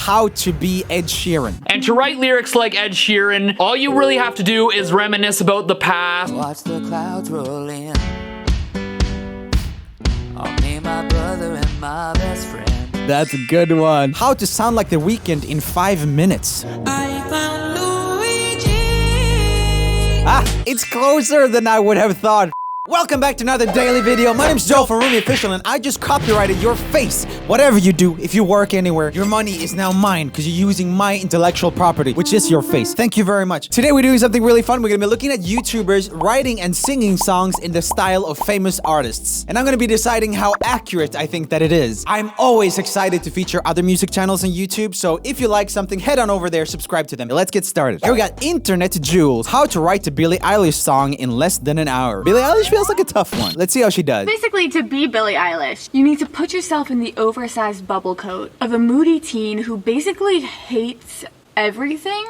How to Be Ed Sheeran. And to write lyrics like Ed Sheeran, all you really have to do is reminisce about the past. Watch the clouds roll in. Me, my brother, and my best friend. That's a good one. How to Sound Like The Weeknd in 5 minutes. I found Luigi. It's closer than I would have thought. Welcome back to another daily video. My name's Joe from Roomie Official, and I just copyrighted your face. Whatever you do, if you work anywhere, your money is now mine because you're using my intellectual property, which is your face. Thank you very much. Today we're doing something really fun. We're gonna be looking at YouTubers writing and singing songs in the style of famous artists. And I'm gonna be deciding how accurate I think that it is. I'm always excited to feature other music channels on YouTube, so if you like something, head on over there, subscribe to them. Let's get started. Here we got Internet Jules. How to write a Billie Eilish song in less than an hour. Billie Eilish feels like a tough one. Let's see how she does. Basically, to be Billie Eilish, you need to put yourself in the oversized bubble coat of a moody teen who basically hates everything.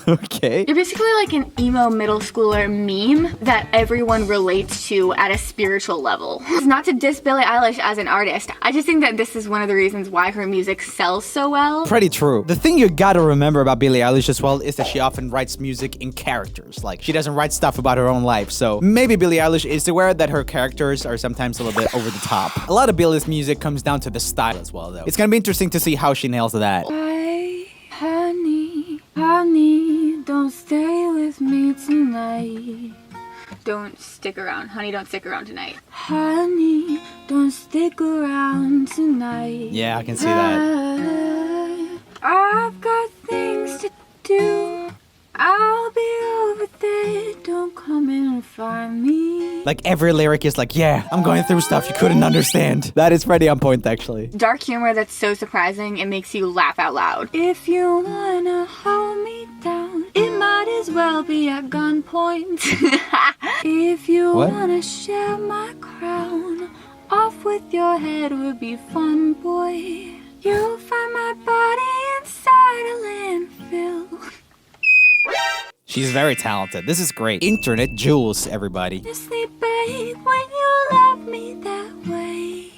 Okay. You're basically like an emo middle schooler meme that everyone relates to at a spiritual level. It's not to diss Billie Eilish as an artist. I just think that this is one of the reasons why her music sells so well. Pretty true. The thing you gotta remember about Billie Eilish as well is that she often writes music in characters. Like, she doesn't write stuff about her own life. So maybe Billie Eilish is aware that her characters are sometimes a little bit over the top. A lot of Billie's music comes down to the style as well, though. It's gonna be interesting to see how she nails that. Honey, don't stay with me tonight. Don't stick around. Honey, don't stick around tonight. Honey, don't stick around tonight. Yeah, I can see that. I've got things to do. I'll be over there. Don't come in and find me. Like, every lyric is like, yeah, I'm going through stuff you couldn't understand. That is pretty on point, actually. Dark humor that's so surprising it makes you laugh out loud. If you wanna hold me down, it might as well be at gunpoint. If you wanna share my crown, off with your head would be fun, boy. You'll find my body inside a landfill. She's very talented. This is great. Internet Jules, everybody. You sleep babe when you love me that way.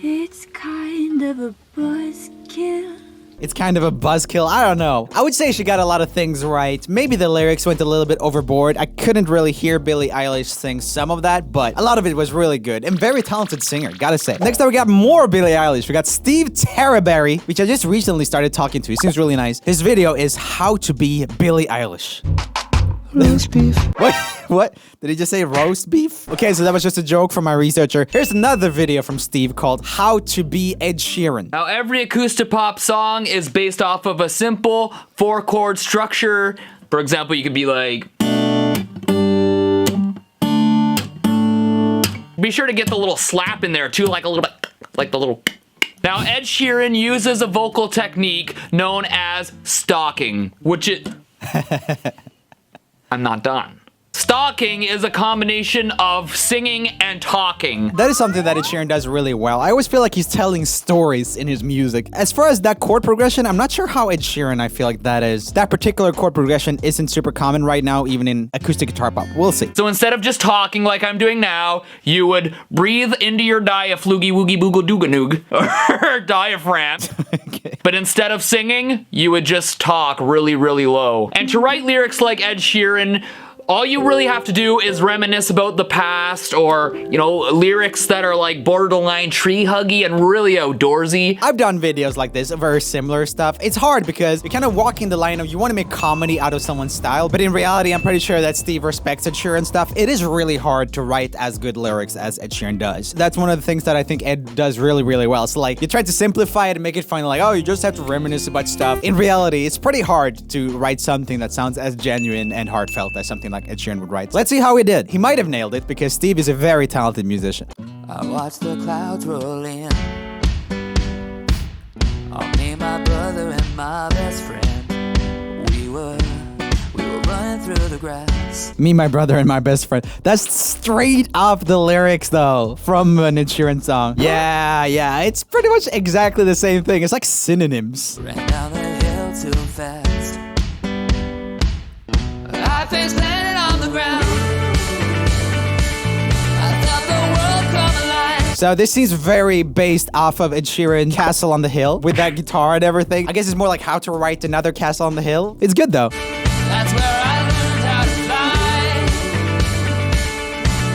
It's kind of a buzzkill. It's kind of a buzzkill. I don't know. I would say she got a lot of things right. Maybe the lyrics went a little bit overboard. I couldn't really hear Billie Eilish sing some of that, but a lot of it was really good. And very talented singer, gotta say. Next up, we got more Billie Eilish. We got Steve Terriberry, which I just recently started talking to. He seems really nice. His video is How to Be Billie Eilish. Roast beef. What? Did he just say roast beef? Okay, so that was just a joke from my researcher. Here's another video from Steve called How to Be Ed Sheeran. Now, every acoustic pop song is based off of a simple 4-chord structure. For example, you could be like... Be sure to get the little slap in there too, like a little bit, like the little... Now, Ed Sheeran uses a vocal technique known as stalking, which is... I'm not done. Stalking is a combination of singing and talking. That is something that Ed Sheeran does really well. I always feel like he's telling stories in his music. As far as that chord progression, I'm not sure how Ed Sheeran I feel like that is. That particular chord progression isn't super common right now, even in acoustic guitar pop. We'll see. So instead of just talking like I'm doing now, you would breathe into your diaphloogie woogie boogle dooganoog, or diaphragm. Okay. But instead of singing, you would just talk really, really low. And to write lyrics like Ed Sheeran, all you really have to do is reminisce about the past, or, you know, lyrics that are like borderline tree huggy and really outdoorsy. I've done videos like this, very similar stuff. It's hard because you're kind of walking the line of you want to make comedy out of someone's style, but in reality, I'm pretty sure that Steve respects Ed Sheeran stuff. It is really hard to write as good lyrics as Ed Sheeran does. That's one of the things that I think Ed does really, really well. So like, you try to simplify it and make it funny, like, oh, you just have to reminisce about stuff. In reality, it's pretty hard to write something that sounds as genuine and heartfelt as something like Ed Sheeran would write. Let's see how he did. He might have nailed it because Steve is a very talented musician. I watch the clouds roll in. Me, my brother, and my best friend. We were running through the grass. Me, my brother, and my best friend. That's straight off the lyrics, though, from an Ed Sheeran song. Yeah, it's pretty much exactly the same thing. It's like synonyms. Ran down the hill too fast. I face planted on the ground. I thought the world come alive. So this seems very based off of Ed Sheeran's Castle on the Hill with that guitar and everything. I guess it's more like how to write another Castle on the Hill. It's good though. That's where I learned how to fly.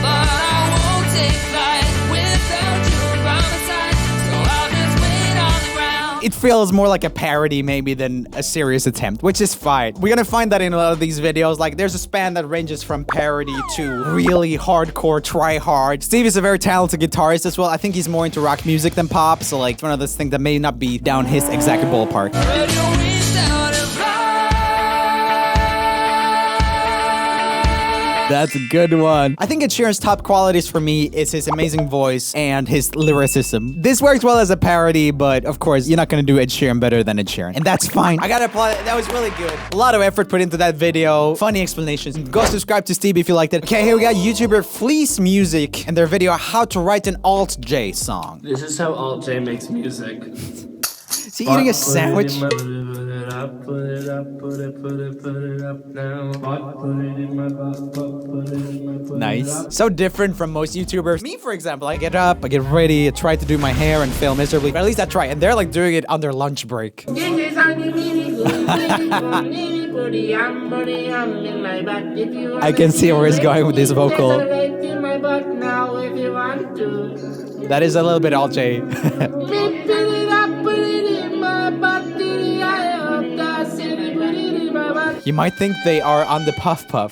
But I won't take flight without you by my side. So I'll just wait on the ground. It feels more like a parody maybe than a serious attempt, which is fine. We're gonna find that in a lot of these videos. Like there's a span that ranges from parody to really hardcore, try hard. Steve is a very talented guitarist as well. I think he's more into rock music than pop. So like it's one of those things that may not be down his exact ballpark. But you reached out and fly. That's a good one. I think Ed Sheeran's top qualities for me is his amazing voice and his lyricism. This works well as a parody, but of course, you're not gonna do Ed Sheeran better than Ed Sheeran. And that's fine. I gotta applaud it. That was really good. A lot of effort put into that video. Funny explanations. Go subscribe to Steve if you liked it. Okay, here we got YouTuber Fleece Music and their video How to Write an Alt-J Song. This is how Alt-J makes music. Is he eating a sandwich? Nice. So different from most YouTubers. Me, for example, I get up, I get ready, I try to do my hair and fail miserably. But at least I try. And they're like doing it on their lunch break. I can see where he's going with this vocal. That is a little bit Alt-J. You might think they are on the Puff Puff.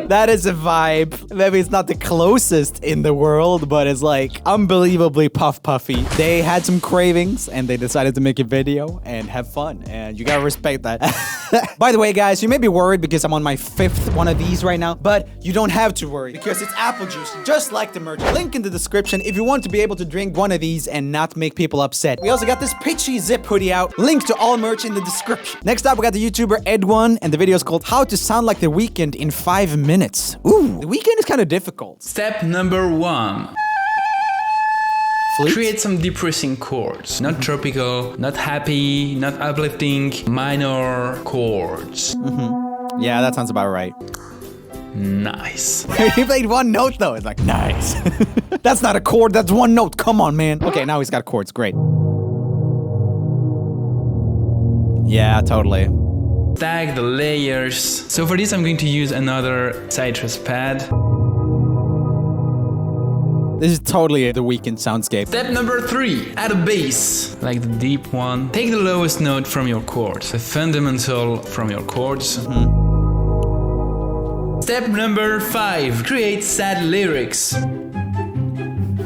That is a vibe. Maybe it's not the closest in the world, but it's like unbelievably puff puffy. They had some cravings and they decided to make a video and have fun. And you gotta respect that. By the way, guys, you may be worried because I'm on my 5th one of these right now, but you don't have to worry because it's apple juice, just like the merch. Link in the description if you want to be able to drink one of these and not make people upset. We also got this pitchy zip hoodie out. Link to all merch in the description. Next up, we got the YouTuber Edwan, and the video is called How to Sound Like The Weeknd in 5 minutes. Ooh, The Weeknd is kind of difficult. Step number 1. Fleece? Create some depressing chords. Not tropical, not happy, not uplifting, minor chords. Yeah, that sounds about right. Nice. He played one note though. It's like, nice. That's not a chord, that's one note. Come on, man. Okay, now he's got chords. Great. Yeah, totally. Tag the layers. So for this I'm going to use another citrus pad. This is totally the Weeknd soundscape. Step number 3. Add a bass, like the deep one. Take the lowest note from your chords, the fundamental from your chords. Step number 5. Create sad lyrics.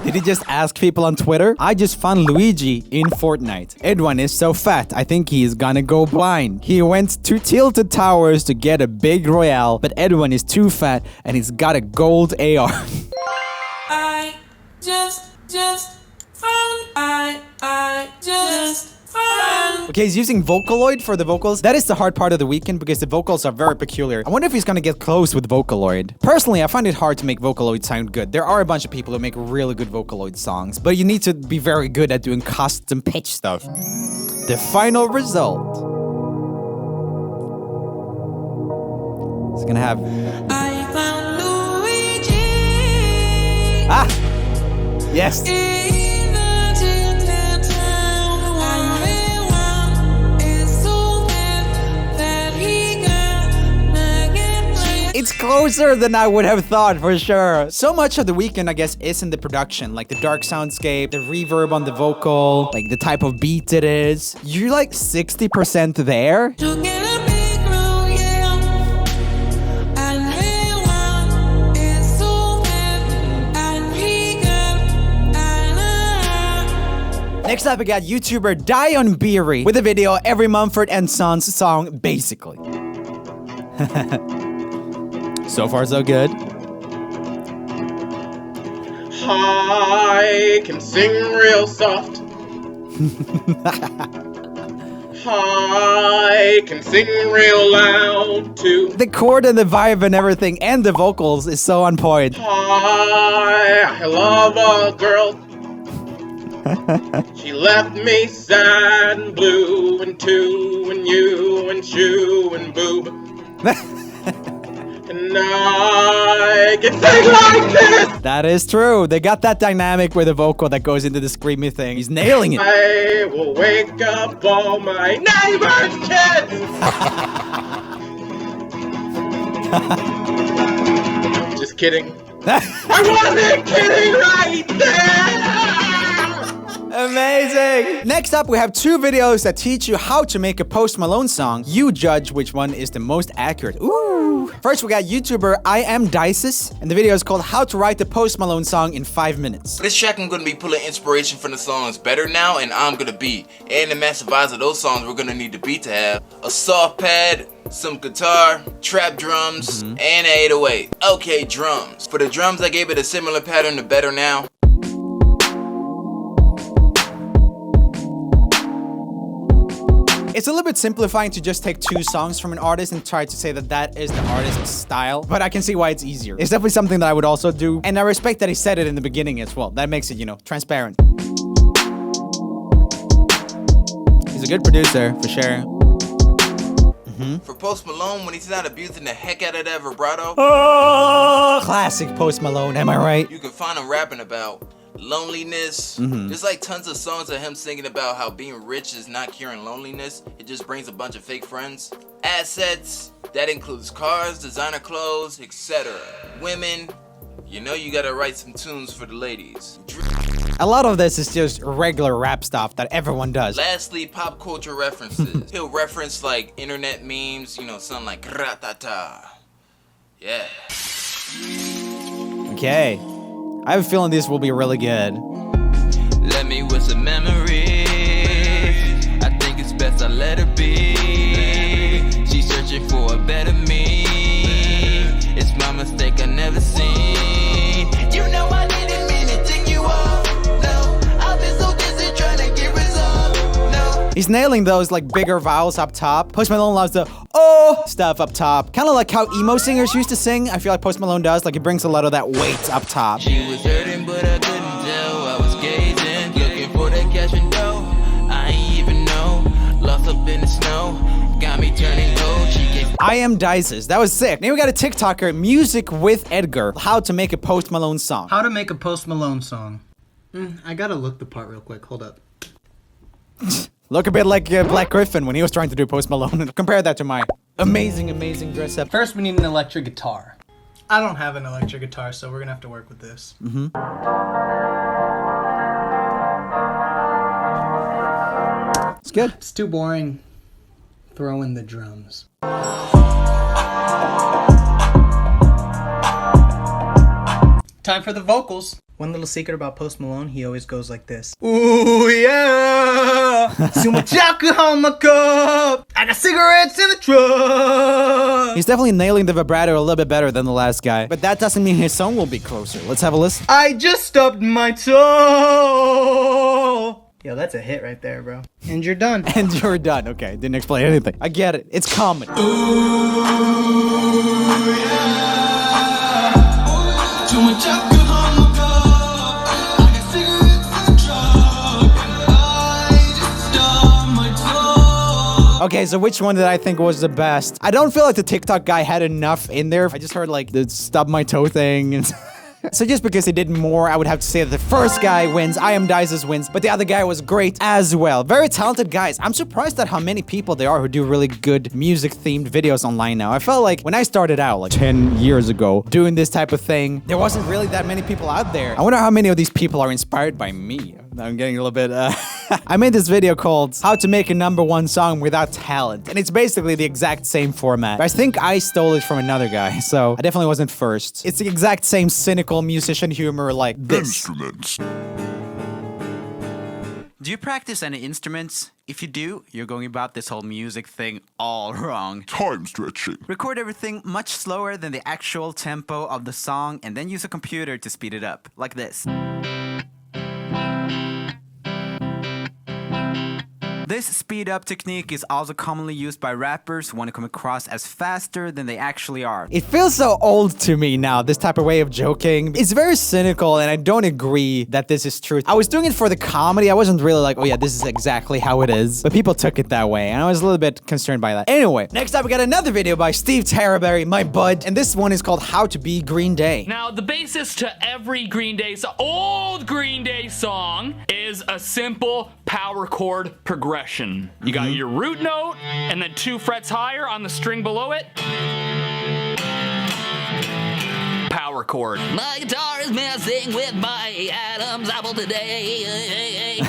Did he just ask people on Twitter? I just found Luigi in Fortnite. Edwan is so fat, I think he's gonna go blind. He went to Tilted Towers to get a big royale, but Edwan is too fat and he's got a gold AR. I just found Okay, he's using Vocaloid for the vocals. That is the hard part of the Weeknd because the vocals are very peculiar. I wonder if he's gonna get close with Vocaloid. Personally, I find it hard to make Vocaloid sound good. There are a bunch of people who make really good Vocaloid songs, but you need to be very good at doing custom pitch stuff. The final result. It's gonna have... I found Luigi. Ah! Yes! It's closer than I would have thought, for sure. So much of the Weeknd, I guess, is in the production. Like the dark soundscape, the reverb on the vocal, like the type of beat it is. You're like 60% there. Next up, we got YouTuber Dionne Berry with a video Every Mumford & Sons song, basically. So far, so good. I can sing real soft. I can sing real loud too. The chord and the vibe and everything and the vocals is so on point. I love a girl. She left me sad and blue and two and you and shoe and boob. And I can sing like this. That is true. They got that dynamic with the vocal that goes into the screamy thing. He's nailing it. I will wake up all my neighbors' kids. Just kidding. I wasn't kidding right there. Amazing! Next up, we have 2 videos that teach you how to make a Post Malone song. You judge which one is the most accurate. Ooh! First, we got YouTuber I Am Dices, and the video is called How to Write the Post Malone Song in 5 Minutes. This track I'm gonna be pulling inspiration from the songs Better Now and I'm Gonna Be. And the massive vibes of those songs we're gonna need the beat to have a soft pad, some guitar, trap drums, and an 808. Okay, drums. For the drums, I gave it a similar pattern to Better Now. It's a little bit simplifying to just take 2 songs from an artist and try to say that that is the artist's style, but I can see why it's easier. It's definitely something that I would also do, and I respect that he said it in the beginning as well. That makes it, you know, transparent. He's a good producer, for sure. For Post Malone, when he's not abusing the heck out of that vibrato, Oh, classic Post Malone, am I right? you can find him rapping about loneliness. There's like tons of songs of him singing about how being rich is not curing loneliness. It just brings a bunch of fake friends. Assets, that includes cars, designer clothes, etc. Women, you know you gotta write some tunes for the ladies. A lot of this is just regular rap stuff that everyone does. Lastly, pop culture references. He'll reference like internet memes, you know, something like rat-ta-ta. Yeah. Okay. I have a feeling this will be really good. Let me with some memories. I think it's best I let her be. She's searching for a better me. It's my mistake I never seen. You know I didn't mean to take you off. No, I've been so busy trying to get resolved. No. He's nailing those like bigger vowels up top. Post Malone loves the oh stuff up top. Kind of like how emo singers used to sing. I feel like Post Malone does. Like he brings a lot of that weight up top. She was hurting, but I couldn't tell. I was gazing, looking for that cash and dough. I ain't even know. Lost up in the snow. Got me turning cold. She gave I Am Dices. That was sick. Now we got a TikToker, Music with Edgar. How to make a Post Malone song. How to make a Post Malone song. I gotta look the part real quick. Hold up. Look a bit like Black Griffin when he was trying to do Post Malone. Compare that to my amazing, amazing dress up. First, we need an electric guitar. I don't have an electric guitar, so we're gonna have to work with this. It's good. It's too boring. Throw in the drums. Time for the vocals. One little secret about Post Malone, he always goes like this. Ooh, yeah! Too much alcohol in my cup! I got cigarettes in the truck! He's definitely nailing the vibrato a little bit better than the last guy. But that doesn't mean his song will be closer. Let's have a listen. I just stubbed my toe! Yo, that's a hit right there, bro. And you're done. And you're done. Okay, didn't explain anything. I get it. It's comedy. too much alcohol in my cup. I got cigarettes in the truck. I just stubbed my toe. Okay, so which one did I think was the best? I don't feel like the TikTok guy had enough in there. I just heard like the stub my toe thing and so just because he did more, I would have to say that the first guy wins, I Am Dices wins, but the other guy was great as well. Very talented guys. I'm surprised at how many people there are who do really good music-themed videos online now. I felt like when I started out, like 10 years ago, doing this type of thing, there wasn't really that many people out there. I wonder how many of these people are inspired by me. I'm getting a little bit, I made this video called How to Make a #1 Song Without Talent, and it's basically the exact same format. But I think I stole it from another guy, so I definitely wasn't first. It's the exact same cynical musician humor like this. Instruments. Do you practice any instruments? If you do, you're going about this whole music thing all wrong. Time stretching. Record everything much slower than the actual tempo of the song and then use a computer to speed it up, like this. This speed up technique is also commonly used by rappers who want to come across as faster than they actually are. It feels so old to me now, this type of way of joking. It's very cynical and I don't agree that this is true. I was doing it for the comedy. I wasn't really like, oh yeah, this is exactly how it is. But people took it that way and I was a little bit concerned by that. Anyway, next up we got another video by Steve Terriberry, my bud. And this one is called How to Be Green Day. Now, the basis to every Green Day old Green Day song is a simple power chord progression. You got your root note and then 2 frets higher on the string below it. Power chord. My guitar is messing with my Adam's apple today.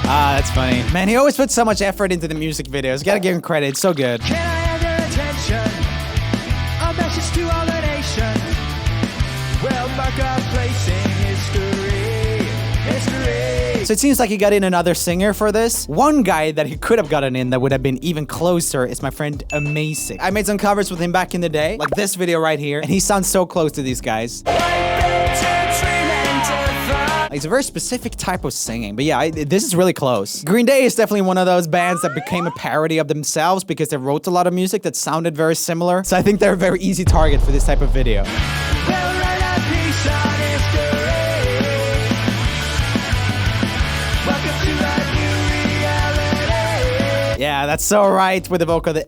Ah, that's funny. Man, he always puts so much effort into the music videos. Gotta give him credit. It's so good. Can I have your attention? A message to all the nation. We'll mark our place in history. History. So it seems like he got in another singer for this. One guy that he could have gotten in that would have been even closer is my friend Amazing. I made some covers with him back in the day, like this video right here, and he sounds so close to these guys. It's a very specific type of singing, but yeah, this is really close. Green Day is definitely one of those bands that became a parody of themselves because they wrote a lot of music that sounded very similar. So I think they're a very easy target for this type of video. Yeah, that's so right with the vocal, the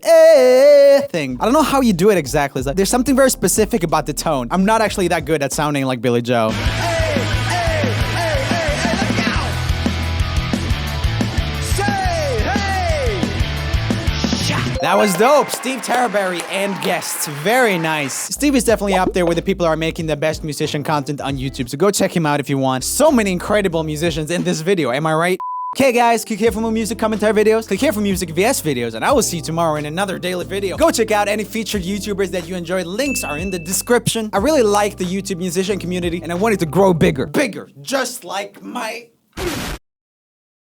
thing. I don't know how you do it exactly. It's like, there's something very specific about the tone. I'm not actually that good at sounding like Billy Joe. That was dope. Steve Terriberry and guests. Very nice. Steve is definitely up there with the people who are making the best musician content on YouTube. So go check him out if you want. So many incredible musicians in this video. Am I right? Okay guys, click here for more music commentary videos, click here for music VS videos, and I will see you tomorrow in another daily video. Go check out any featured YouTubers that you enjoyed. Links are in the description. I really like the YouTube musician community and I want it to grow bigger. Bigger. Just like my...